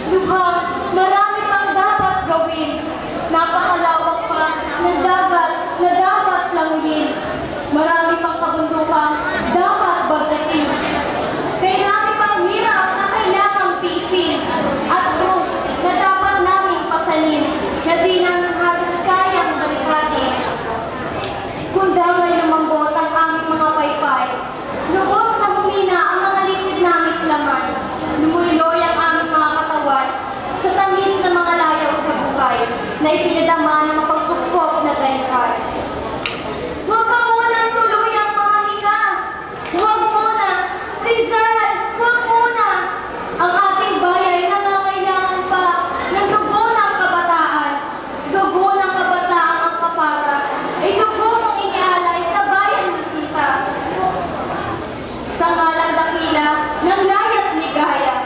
Lubhang, marami pang dapat gawin. Napakalawak pa ng dagat na dapat languyin. Marami pang kabundukan dapat bagtasin. Marami pang hirap na kailangang tiisin. At krus na dapat naming pasanin na di namin halos kayang balikatin. Kung damay lumambot ang aming mga paypay, lubos na humina ang mga liquid naming laman. Lumuyloy ang aming mga katawan sa tamis na mga layaw sa buhay na ipinadama ng mapagkukop na daykay. Huwag ka munang tuloy ang mga hinga. Huwag muna. Rizal, huwag muna. Ang ating bayan ay nangangailangan pa ng dugo ng kabataan. Dugo ng kabataan ang kapara. Ay dugo mong inialay sa bayan ng Sita. Sa ngalang dakila ng layat ligaya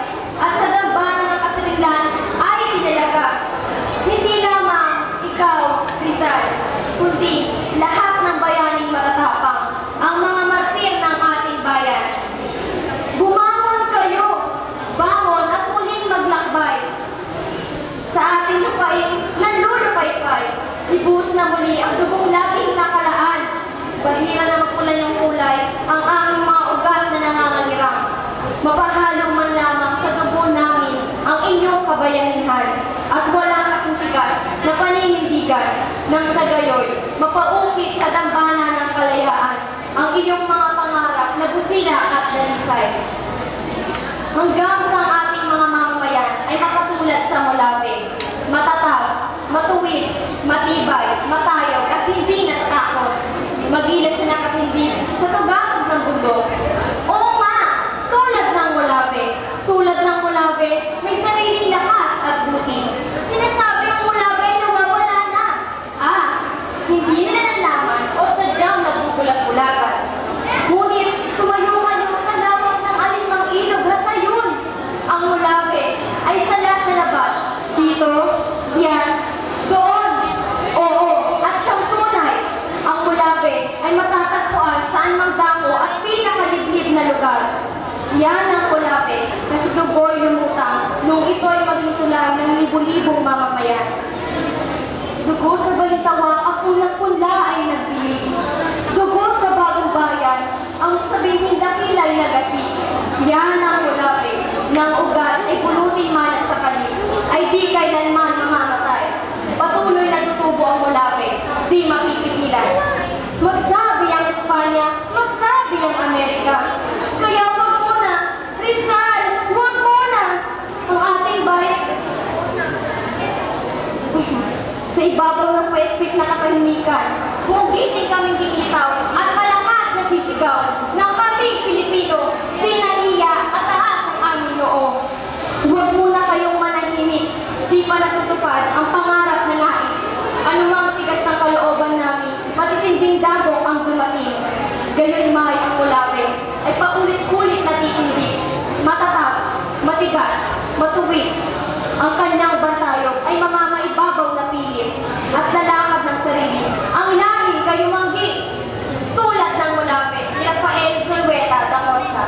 at sa dambana ng kasarilan ay pinalaga. Hindi lamang ikaw, Rizal, kundi lahat ng bayaning matatapang, ang mga martir ng ating bayan. Bumangon kayo, bangon at muling maglakbay. Sa ating lupain, nanlulupay-pay, ibuhos na muli ang dugong laging nakalaan. Bahira na magpulan ng kulay ang aming mga ugat na nangangaliram. Mapahalo man lamang sa dugo namin ang inyong kabayanihan at walang kasintigas na paninindigan nang sa gayoy mapaukit sa dambana ng kalayaan ang iyong mga pangarap na busina at dalisay. Hanggang sa ating mga mamamayan ay makatulad sa Molabe, matatag, matuwid, matibay, matayaw at hindi natatakot. Magilas na nakatindig sa tugatog ng bundok. Oo nga, tulad ng Molabe, may sariling lakas at buti. Sinasabi ang Molabe na wawala na. Hindi nila nalaman o sadyang nagbubulag-bulagan. Ngunit tumayungan yung sa lawak ng alimang ilog at ayun. Ang Molabe ay sala sa labat. Dito, diyan, doon. Oo, at siyang tunay. Ang Molabe ay matatagpuan saan mang dako at pinakaliblib na lugar. Yan ang Molabe na si Dugoy lumutang nung ito'y maging tula ng libu-libong mamamayan. Dugo sa Balitawan, ang punlang-punla ay nagpilig. Dugo sa Bagong Bayan, ang sabihin dakila'y nagasi. Yan ang Molabe, ng ugat ay pulutin man at sakali, ay di kailanman mamamatay. Patuloy na tutubo ang Molabe, di mapipigilan. Magsabi ang Espanya, magsabi ang Amerika. Kaya wag muna, Rizal, wag muna ang ating bayan. Sa ibabaw ng puwet-pit na katahimikan, bugitin kaming gigitaw at malakas na sisigaw ng kaming Pilipino, di nahiya at taas ang aming noo. Huwag muna kayong manahimik, di pa natutupad ang pangarap na nais. Anumang tigas ng kalooban namin, matitinding dagok ang dumating. Gayon may ang Molabe ay paulit-ulit na titindig, matatag, matigas, matuwid. Ang kanyang bantayog ay mamamaibabaw na pilit at lalakad ng sarili. Ang lahing kayumanggi tulad ng Molabe ni Rafael Zulueta da Costa.